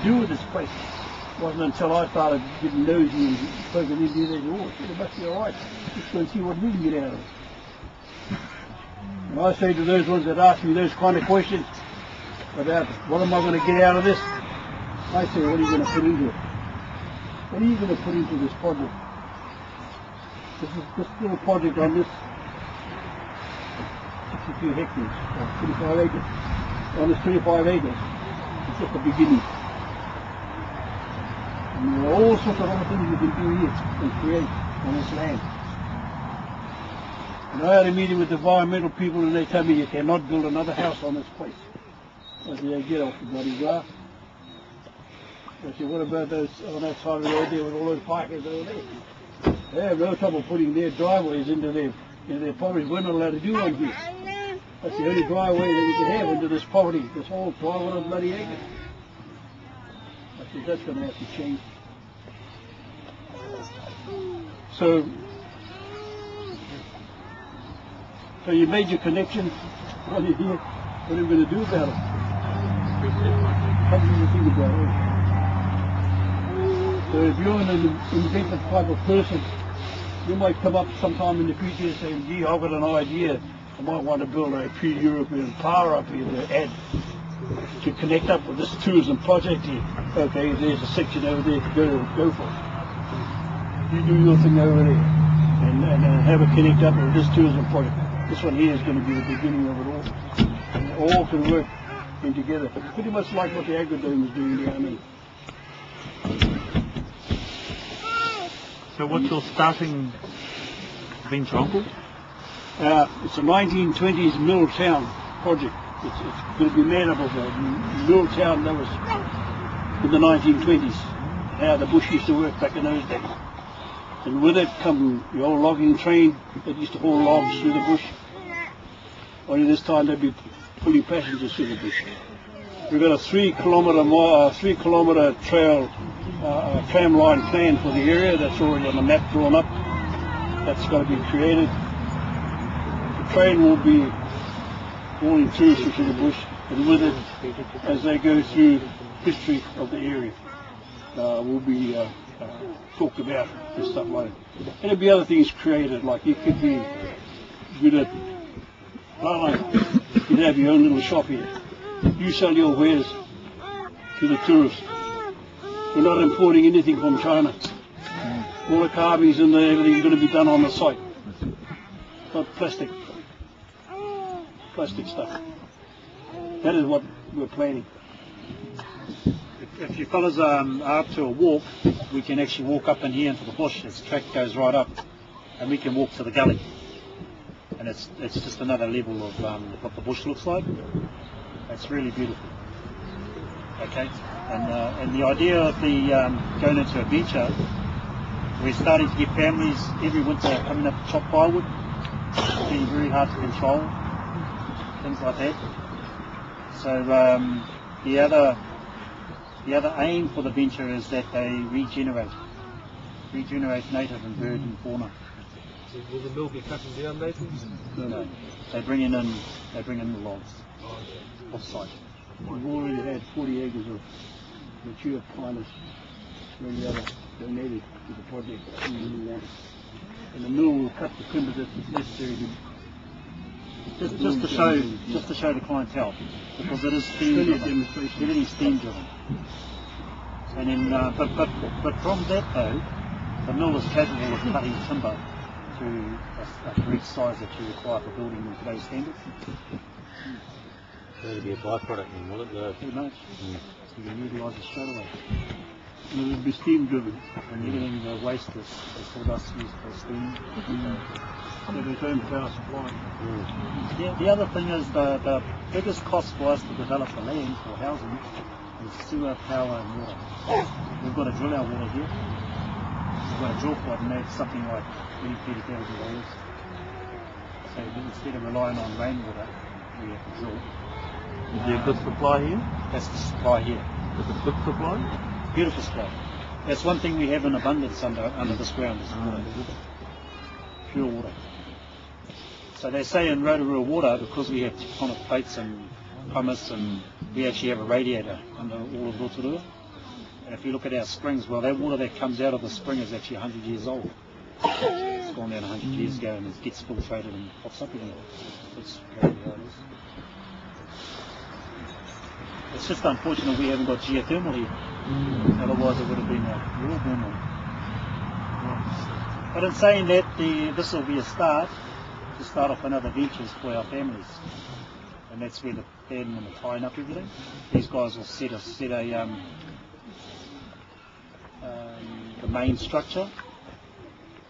do with this place. It wasn't until I started getting nosy and spoken to India that, oh, it must be alright. Let's go and see what we can get out of it. And I say to those ones that ask me those kind of questions about what am I going to get out of this, I say, what are you going to put into it? What are you going to put into this project? This little project on this 62 hectares, or 25 acres, on this 25 acres, it's just the beginning. And there are all sorts of other things you can do here and create on this land. And I had a meeting with the environmental people and they tell me you cannot build another house on this place. I said, get off the bloody grass. I said, what about those on that side of the road there with all those parkers over there? They have no trouble putting their driveways into their property. We're not allowed to do one here. That's the only driveway that we can have into this property, this whole 500 bloody acres. I said, that's going to have to change. So you made your connection while you're here. What are you going to do about it? How do you think about it? So if you're an inventive type of person, you might come up sometime in the future and say, gee, I've got an idea. I might want to build a pre-European power up here to add, to connect up with this tourism project here. Okay, there's a section over there to go for. You do your thing over there and have it connect up with this tourism project. This one here is going to be the beginning of it all. And it all can work in together. Pretty much like what the Agrodome is doing down there. So what's your starting venture, Uncle? It's a 1920s mill town project. It's going to be made up of a mill town that was in the 1920s. How the bush used to work back in those days. And with it come the old logging train that used to haul logs through the bush. Only this time they'd be pulling passengers through the bush. We've got a 3 kilometre trail tram line planned for the area that's already on the map drawn up. That's got to be created. The train will be hauling tourists through the bush, and with it, as they go through history of the area, will be talked about and stuff like that. And there'll be other things created, like you could be good at, you'd have your own little shop here. You sell your wares to the tourists. We're not importing anything from China. All the carvings and everything is going to be done on the site. Not plastic stuff. That is what we're planning. If you fellas are up to a walk, we can actually walk up in here into the bush. This track goes right up, and we can walk to the gully. And it's just another level of what the bush looks like. It's really beautiful. Okay, and the idea of the going into a venture, we're starting to get families every winter coming up to chop firewood. It's getting very hard to control, things like that. So the other aim for the venture is that they regenerate native and bird and fauna. So will the mill be cutting down natives? No. They bring in the logs off site. We've already had 40 acres of mature pinus when the other donated to the project. And the mill will cut the timber that's necessary just to show the clientele, because it is steam driven. Everything's steam driven. And then, but from that though, the mill is capable of cutting timber to a correct size that you require for building in today's standards. That'll be a byproduct then, will it? Pretty much. So you can utilise it straight away. And it will be steam driven. And everything, the waste is sawdust used for steam. So there's own power supply. The other thing is the biggest cost for us to develop the land for housing is sewer, power and water. We've got to drill our water here. We've got to drill for it, and that's something like $30,000. So instead of relying on rainwater, we have to drill. Is there a good supply here? That's the supply here. Is it good supply? Beautiful supply. That's one thing we have in abundance under this ground is water. Pure water. So they say in Rotorua water, because we have tectonic plates and pumice, and we actually have a radiator under all of Rotorua. And if you look at our springs, well, that water that comes out of the spring is actually 100 years old. It's gone down 100 years ago and it gets filtrated and pops up again. That's how it is. It's just unfortunate we haven't got geothermal here. Otherwise it would have been a real boom. But in saying that, this will be a start to start off another ventures for our families. And that's where the padding and the tying up everything. These guys will set the main structure,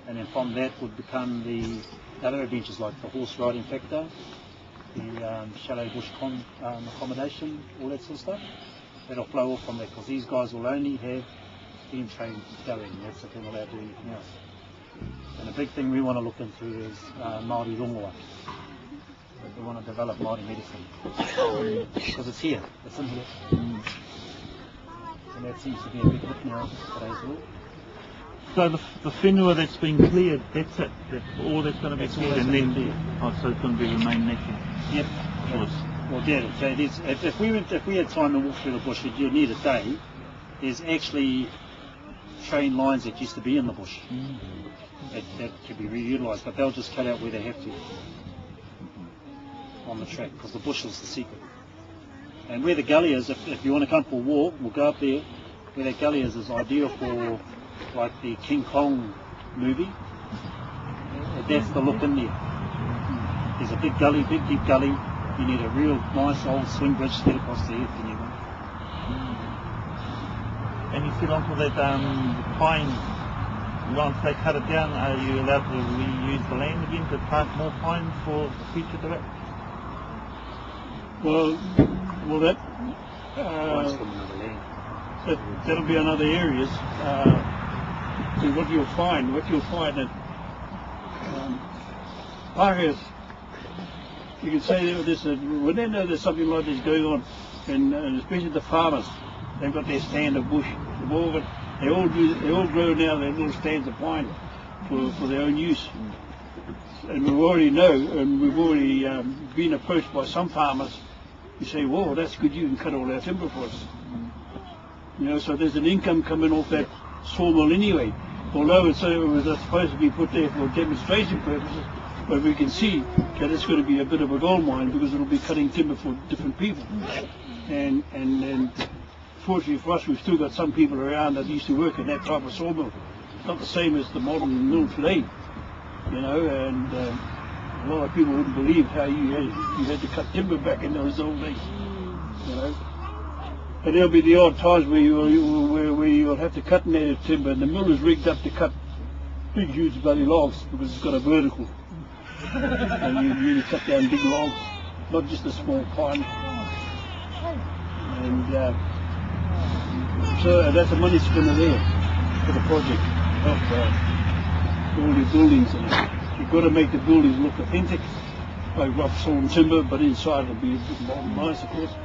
and then from that would become the other adventures like the horse riding factor, the shallow bush accommodation, all that sort of stuff. That'll flow off from that, because these guys will only have steam trains going. That's if they're not allowed to do anything else. And the big thing we want to look into is Māori rongoa. We want to develop Māori medicine, because it's here, it's in here. And that seems to be a big hit now today's world. So the whenua that's been cleared, that's it? That's all that's going to be cleared? And then, so it's going to be remain natural? Yep. Well, yeah, so if we had time to walk through the bush, you'd need a day. There's actually train lines that used to be in the bush that could be reutilised, but they'll just cut out where they have to on the track, because the bush is the secret. And where the gully is, if you want to come for a walk, we'll go up there. Where that gully is ideal for like the King Kong movie. That's the look in there. There's a big gully, big deep gully. You need a real nice old swing bridge to get across the earth and you go. And you said onto that pine, once they cut it down, are you allowed to reuse the land again to plant more pine for the future to that? Well, that'll be on other areas. So what you'll find that Pākehās, you can say that when they know there's something like this going on, and especially the farmers, they've got their stand of bush. They all grow now their little stands of pine for their own use. And we already know, and we've already been approached by some farmers who say, "Whoa, that's good! You can cut all our timber for us." You know, so there's an income coming off that sawmill anyway. Although it's supposed to be put there for demonstration purposes, but we can see that it's going to be a bit of a gold mine, because it'll be cutting timber for different people. And fortunately for us, we've still got some people around that used to work in that type of sawmill. It's not the same as the modern mill today, you know. And a lot of people wouldn't believe how you had to cut timber back in those old days, you know. And there'll be the odd times where you'll have to cut native timber, and the mill is rigged up to cut big, huge bloody logs, because it's got a vertical. And you really cut down big logs, not just a small pine. And so that's a money spinner there for the project of all the buildings. And you've got to make the buildings look authentic, like rough sawn timber, but inside it'll be a bit more nice, of course.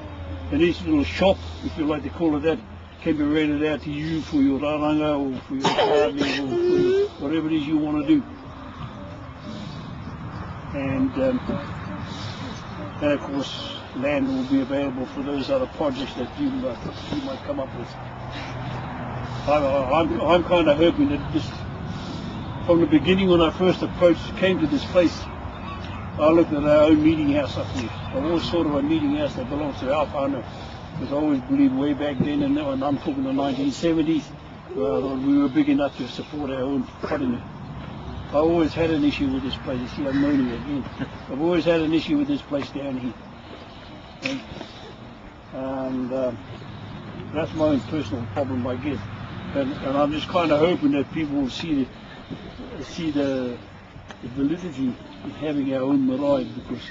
And each little shop, if you like to call it that, can be rented out to you for your raranga or for your party or for whatever it is you want to do. And of course, land will be available for those other projects that you might come up with. I'm kind of hoping that this, from the beginning when I first came to this place, I looked at our own meeting house up here. I've always thought of a meeting house that belongs to our whānau, because I always believed way back then, and I'm talking the 1970s, we were big enough to support our own wharenga. I always had an issue with this place. You see, I'm moaning again. I've always had an issue with this place down here. And that's my own personal problem, I guess. And I'm just kind of hoping that people will see the validity of having our own marae, because